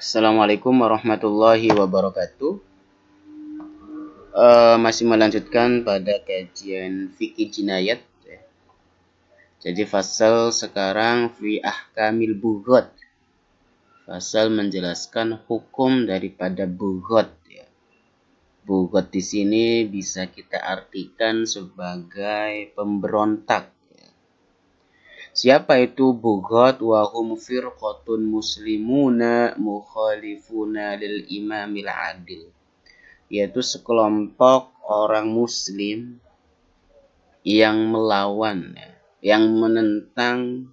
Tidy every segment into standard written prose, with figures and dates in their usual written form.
Assalamualaikum warahmatullahi wabarakatuh. Masih melanjutkan pada kajian fikih jinayat. Jadi fasal sekarang fi ahkamil bughat. Fasal menjelaskan hukum daripada bughat. Bughat di sini bisa kita artikan sebagai pemberontak. Siapa itu bughat? Wa hum firqatun muslimuna mukhalifuna lil imamil adil. Yaitu sekelompok orang muslim yang melawan, yang menentang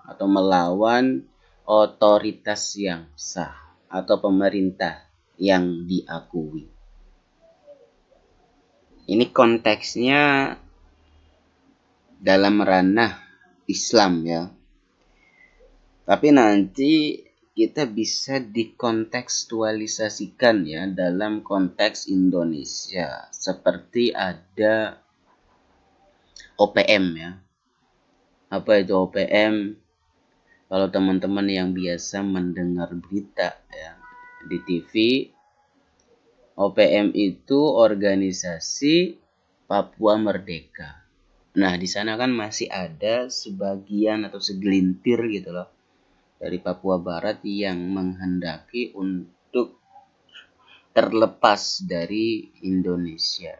atau melawan otoritas yang sah atau pemerintah yang diakui. Ini konteksnya dalam ranah Islam ya. Tapi nanti kita bisa dikontekstualisasikan ya dalam konteks Indonesia. Seperti ada OPM ya. Apa itu OPM? Kalau teman-teman yang biasa mendengar berita ya di TV, OPM itu organisasi Papua Merdeka. Nah, di sana kan masih ada sebagian atau segelintir gitu loh dari Papua Barat yang menghendaki untuk terlepas dari Indonesia.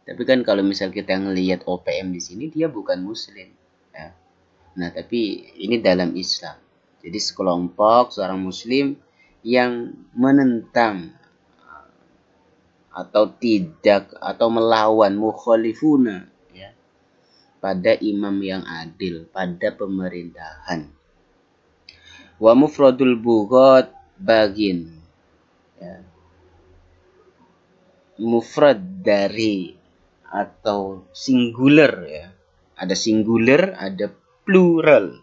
Tapi kan kalau misal kita ngelihat OPM di sini, dia bukan Muslim. Ya. Nah, tapi ini dalam Islam. Jadi sekelompok seorang Muslim yang menentang atau tidak atau melawan mukhalifuna ya, pada imam yang adil, pada pemerintahan. Wa mufradul bughat bagin ya. Mufrad dari atau singular ya. Ada singular, ada plural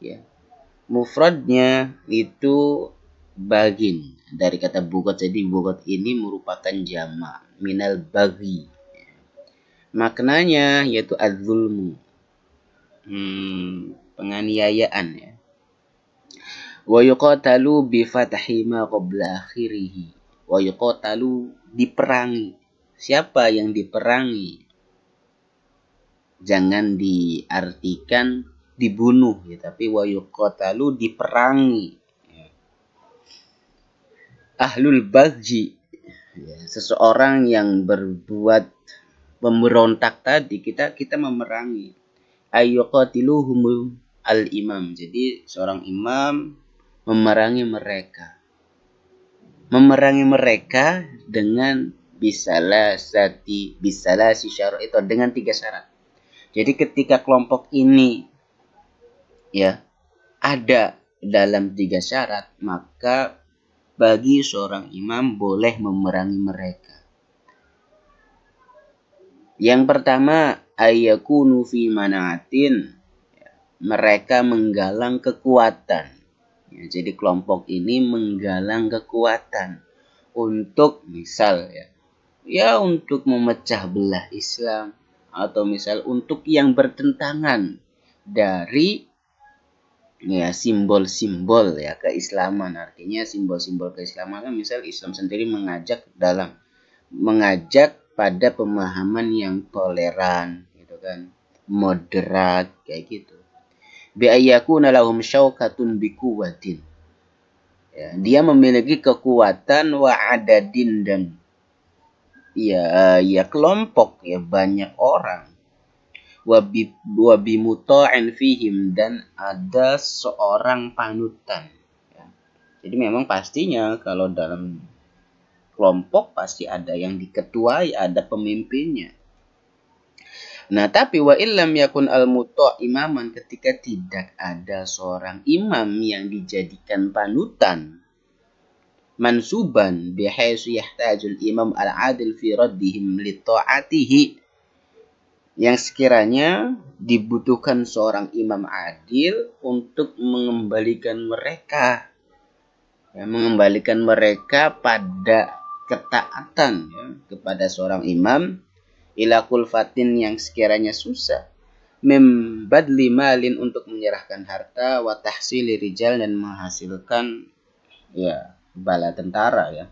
ya. Mufradnya itu bagin dari kata bughat. Jadi bughat ini merupakan jamak minal bagi. Maknanya yaitu az-zulmu, penganiayaan ya. Wa yuqatalu bi fathi ma qabla akhirih. Wa yuqatalu diperangi. Siapa yang diperangi? Jangan diartikan dibunuh ya, tapi wa yuqatalu diperangi. Ahlul bagji ya, seseorang yang berbuat pemberontak tadi kita memerangi. Ayyuqatiluhum al-imam. Jadi seorang imam memerangi mereka. Memerangi mereka dengan bisalasi syarat itu dengan 3 syarat. Jadi ketika kelompok ini ya ada dalam 3 syarat, maka bagi seorang imam boleh memerangi mereka. Yang pertama, ayyakunu fi manaatin. Mereka menggalang kekuatan. Ya, jadi kelompok ini menggalang kekuatan untuk misal ya untuk memecah belah Islam atau misal untuk yang bertentangan dari ya simbol-simbol ya keislaman. Artinya simbol-simbol keislaman kan misal Islam sendiri mengajak pada pemahaman yang toleran gitu kan, moderat kayak gitu. Bi ayyakuna lahum syaukatun biquwatin. Ya, dia memiliki kekuatan wa adadin dan ya kelompok ya banyak orang. Wa bi muta'in fihim dan ada seorang panutan. Ya. Jadi memang pastinya kalau dalam kelompok pasti ada yang diketuai, ada pemimpinnya. Nah, tapi wa illam yakun al-muta' imaman, ketika tidak ada seorang imam yang dijadikan panutan, mansuban bihaitsu yahtajul imam al-adil fi raddihim li ta'atihi, yang sekiranya dibutuhkan seorang imam adil untuk mengembalikan mereka pada ketaatan ya, kepada seorang imam ila kulfatin yang sekiranya susah membadli malin untuk menyerahkan harta, wa tahsili rijal dan menghasilkan ya bala tentara ya.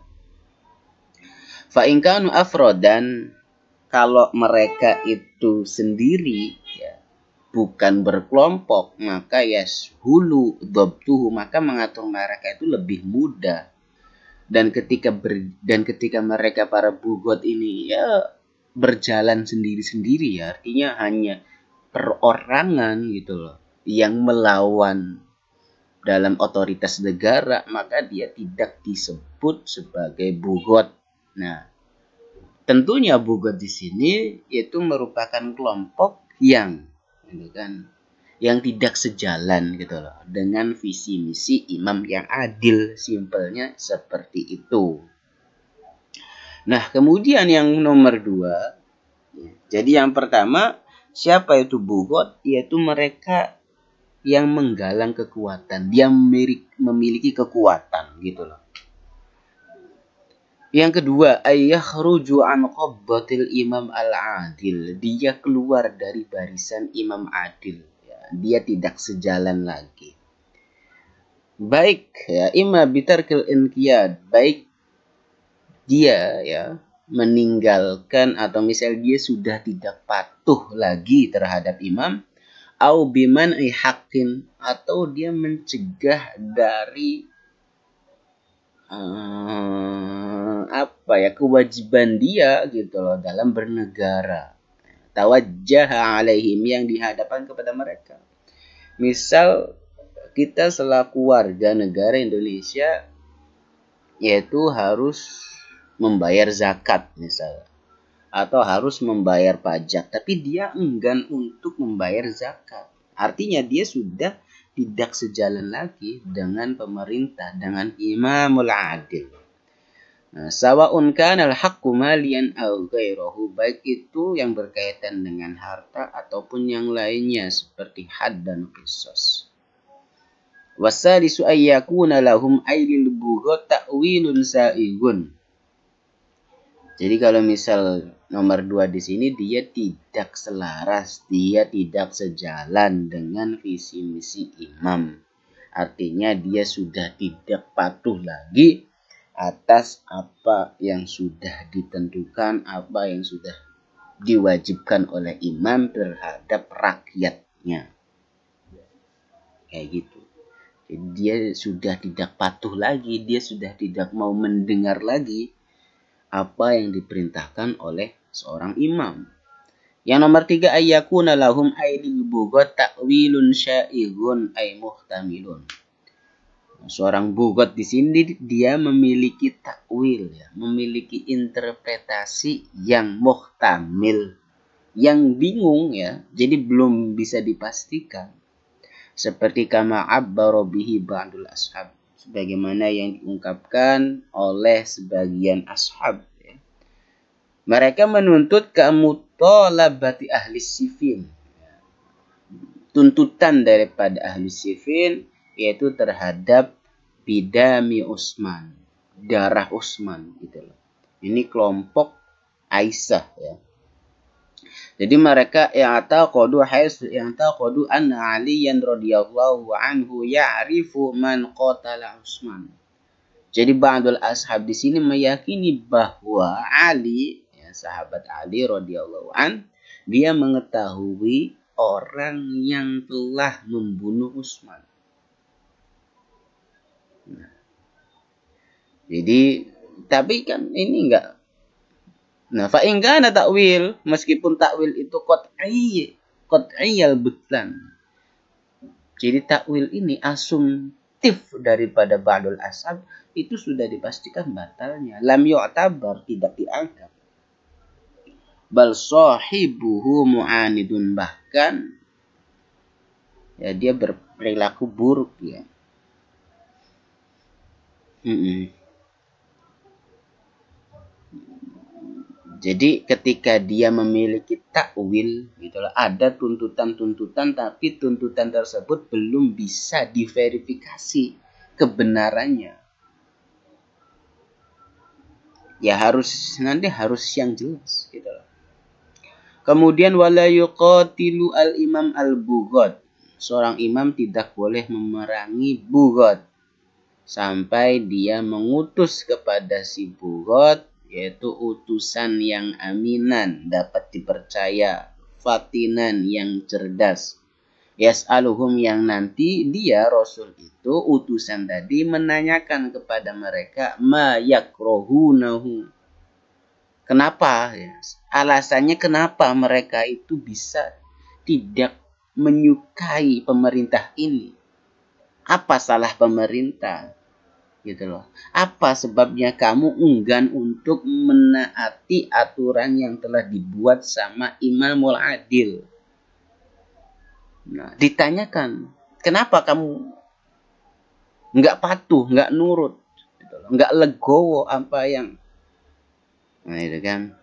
Fa in kanu afrodan, kalau mereka itu sendiri ya, bukan berkelompok, maka yashulu dhabtuhu, maka mengatur mereka itu lebih mudah. Dan ketika mereka para bugot ini ya berjalan sendiri-sendiri ya, artinya hanya perorangan gitu loh yang melawan dalam otoritas negara, maka dia tidak disebut sebagai bugot. Nah, tentunya bugot di sini itu merupakan kelompok yang gitu kan, yang tidak sejalan gitu loh dengan visi misi imam yang adil, simpelnya seperti itu. Nah, kemudian yang nomor 2, jadi yang pertama, siapa itu bugot? Yaitu mereka yang menggalang kekuatan, dia memiliki kekuatan gitu loh. Yang kedua, ayakhruju an qabdatil imam al-adil, dia keluar dari barisan imam adil ya, dia tidak sejalan lagi. Baik ya, imma bitarkil inqiyad, baik dia ya meninggalkan atau misal dia sudah tidak patuh lagi terhadap imam, au biman'i haqqin, atau dia mencegah dari kewajiban dia gitu loh dalam bernegara, tawajjaha alaihim, yang dihadapkan kepada mereka. Misal kita selaku warga negara Indonesia yaitu harus membayar zakat misalnya, atau harus membayar pajak, tapi dia enggan untuk membayar zakat, artinya dia sudah tidak sejalan lagi dengan pemerintah, dengan imamul adil. Nah, sawa'un kana al-haqqu maliyan aw ghairahu, baik itu yang berkaitan dengan harta ataupun yang lainnya seperti had dan qisas. Wasalisu ayyakuna lahum ailil bughat ta'wilun sa'igun. Jadi kalau misal nomor 2 di sini dia tidak selaras, dia tidak sejalan dengan visi misi imam. Artinya dia sudah tidak patuh lagi atas apa yang sudah ditentukan, apa yang sudah diwajibkan oleh imam terhadap rakyatnya. Kayak gitu. Jadi dia sudah tidak patuh lagi, dia sudah tidak mau mendengar lagi apa yang diperintahkan oleh seorang imam. Yang nomor 3, ayyakuna lahum ailil bughat ta'wilun sya'igun ay muhtamilun. Seorang bugot di sini dia memiliki takwil ya, memiliki interpretasi yang muhtamil, yang bingung ya, jadi belum bisa dipastikan. Seperti kama abbara bihi ba'dul ashab, sebagaimana yang diungkapkan oleh sebagian ashab ya. Mereka menuntut kemutalabati ahli sifin, tuntutan daripada ahli sifin, yaitu terhadap bidami Utsman, darah Utsman gitu loh. Ini kelompok Aisyah ya. Jadi mereka yang taqadu anna Aliyan radhiyallahu anhu ya'rifu man qatala Utsman. Jadi ba'dul ashab di sini meyakini bahwa Ali ya, sahabat Ali radhiyallahu an, dia mengetahui orang yang telah membunuh Utsman. Nah, jadi tapi kan ini enggak. Nah, fa in kana takwil, meskipun takwil itu qat'iyyal butlan. Jadi takwil ini asumtif daripada ba'dul ashab itu sudah dipastikan batalnya. Lam yu'tabar, tidak dianggap. Bal sahibuhu mu'anidun, bahkan ya dia berperilaku buruk ya. Jadi ketika dia memiliki takwil gitu loh, ada tuntutan-tuntutan, tapi tuntutan tersebut belum bisa diverifikasi kebenarannya. Ya harus yang jelas gitu loh. Kemudian wala yuqatilu al-imam al-bughat. Seorang imam tidak boleh memerangi bughat sampai dia mengutus kepada si bughat, yaitu utusan yang aminan, dapat dipercaya, fatinan yang cerdas. Yas'aluhum yang nanti dia Rasul itu utusan tadi menanyakan kepada mereka ma yakrohunahu. Kenapa? Ya, alasannya kenapa mereka itu bisa tidak menyukai pemerintah ini? Apa salah pemerintah? Gitu loh. Apa sebabnya kamu enggan untuk menaati aturan yang telah dibuat sama Imamul Adil? Nah, ditanyakan, kenapa kamu nggak patuh, nggak nurut, gitu loh, nggak legowo apa yang, nah itu kan.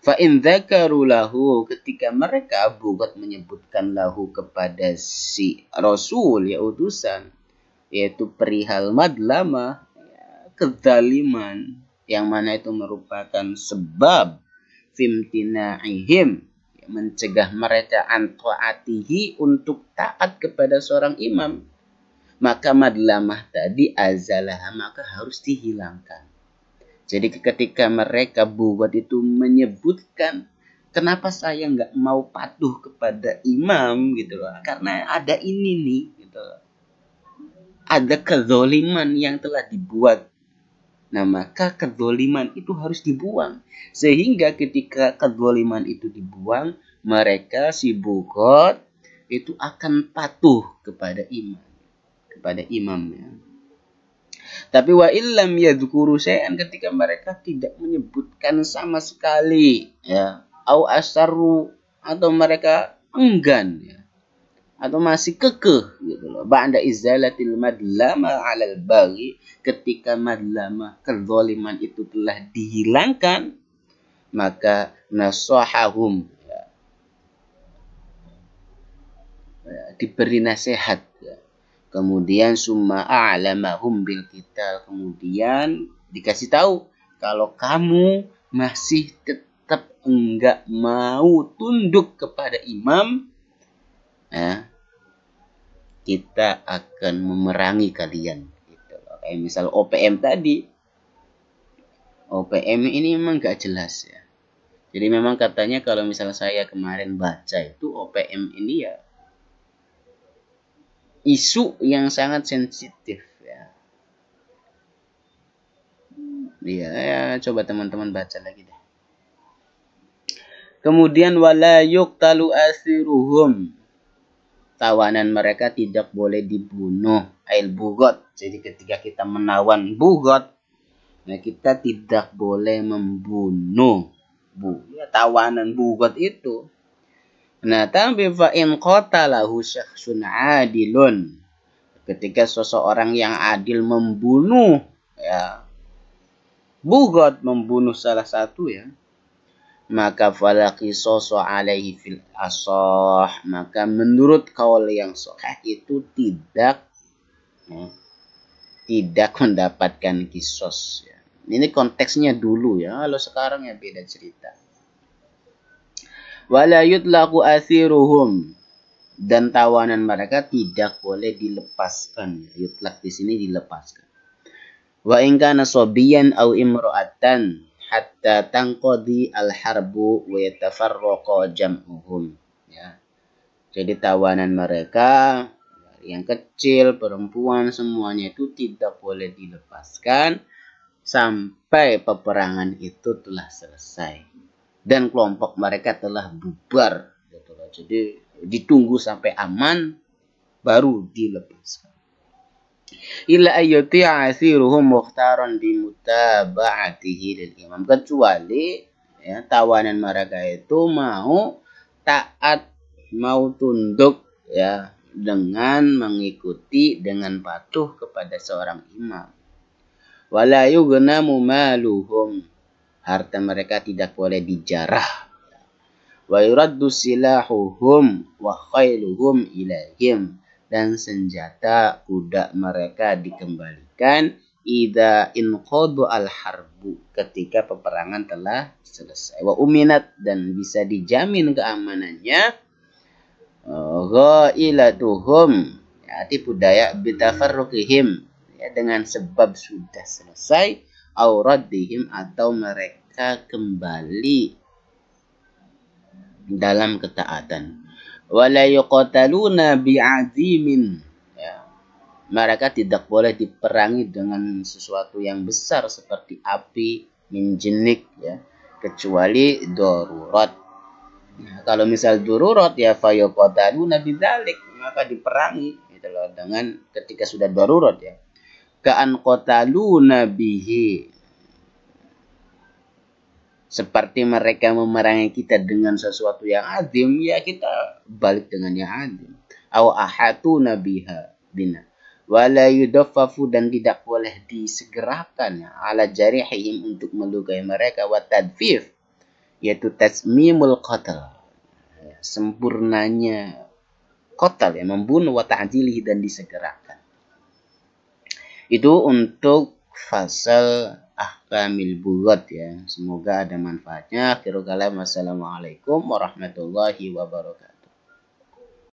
Fa in dzakaru lahu, ketika mereka buat menyebutkan lahu kepada si Rasul ya utusan, yaitu perihal madlamah, ya, kezaliman yang mana itu merupakan sebab fimtinaihim, mencegah mereka antoatihi untuk taat kepada seorang imam, maka madlamah tadi azalah, maka harus dihilangkan. Jadi ketika mereka buat itu menyebutkan kenapa saya nggak mau patuh kepada imam gitu loh, karena ada ini nih gitu loh. Ada kezoliman yang telah dibuat. Nah, maka kezoliman itu harus dibuang. Sehingga ketika kezoliman itu dibuang, mereka si bughat itu akan patuh kepada imam. Kepada imamnya. Tapi wa illam yadhkuru syai'an, ketika mereka tidak menyebutkan sama sekali, ya, au asaru, atau mereka enggan, ya, atau masih kekeh gitu loh, ba'da izalatil madlama 'alal baghi, ketika madlama kezaliman itu telah dihilangkan, maka nasahahum, ya, diberi nasihat, ya. Kemudian summa a'lamahum bil qital, kemudian dikasih tahu kalau kamu masih tetap enggak mau tunduk kepada imam, ya, kita akan memerangi kalian gitu loh. Kayak misal OPM tadi. OPM ini memang gak jelas ya. Jadi memang katanya kalau misalnya saya kemarin baca itu OPM ini ya isu yang sangat sensitif ya. Iya ya, coba teman-teman baca lagi deh. Kemudian wala yuqtalu asiruhum, tawanan mereka tidak boleh dibunuh, ail bughat. Jadi ketika kita menawan bughat, nah kita tidak boleh membunuh ya, tawanan bughat itu. Nah, tapi fa in qatalahu syakhsun adilun, ketika seseorang yang adil membunuh, ya, bughat, membunuh salah satu, ya, maka fala qisasu alaihi fil asah, maka menurut kaul yang sahih itu tidak, ya, tidak mendapatkan kisos, ya. Ini konteksnya dulu ya, kalau sekarang ya beda cerita. Wala yutlaqu asiruhum, dan tawanan mereka tidak boleh dilepaskan. Yutlaq di sini dilepaskan. Wa in kana sabiyan aw imra'atan hatta tanqadi al-harbu wa yatafarraqa jam'uhum, ya. Jadi tawanan mereka yang kecil, perempuan, semuanya itu tidak boleh dilepaskan sampai peperangan itu telah selesai dan kelompok mereka telah bubar. Jadi ditunggu sampai aman baru dilepaskan. Illa ayyuti asiruhum mukhtaran bimutaba'atihi lil imam, kecuali, ya, tawanan mereka itu mau taat, mau tunduk, ya, dengan mengikuti, dengan patuh kepada seorang imam. Wala yughnamu maluhum, harta mereka tidak boleh dijarah. Wa yuraddu silahuhum wa khailuhum ilaihim, dan senjata kuda mereka dikembalikan idza inqadu al-harbu, ketika peperangan telah selesai. Wa uminat, dan bisa dijamin keamanannya, ghailatuhum, ya, tipu daya, bitafarruqihim, ya, dengan sebab sudah selesai, auradihim, atau mereka kembali dalam ketaatan. Wala yuqataluna bi'azimin, ya, mereka tidak boleh diperangi dengan sesuatu yang besar seperti api, minjenik, ya, kecuali darurat. Nah, kalau misal darurat, ya fayuqataluna bidzalik, maka diperangi gitu loh, dengan ketika sudah darurat, ya. Ka'an qataluna bihi, seperti mereka memerangi kita dengan sesuatu yang azim, ya kita balik dengan yang azim. Aw ahatuna biha bina, wala yudaffafu, dan tidak boleh disegerakan, ya, ala jarihihim, untuk melukai mereka, wa tadfif, yaitu tasmimul qatl, sempurnanya qatl, ya, membunuh, wa ta'jilihi, dan disegerakan. Itu untuk fasal ahkamil bughat, ya. Semoga ada manfaatnya. Akhirul kalam, wassalamualaikum warahmatullahi wabarakatuh.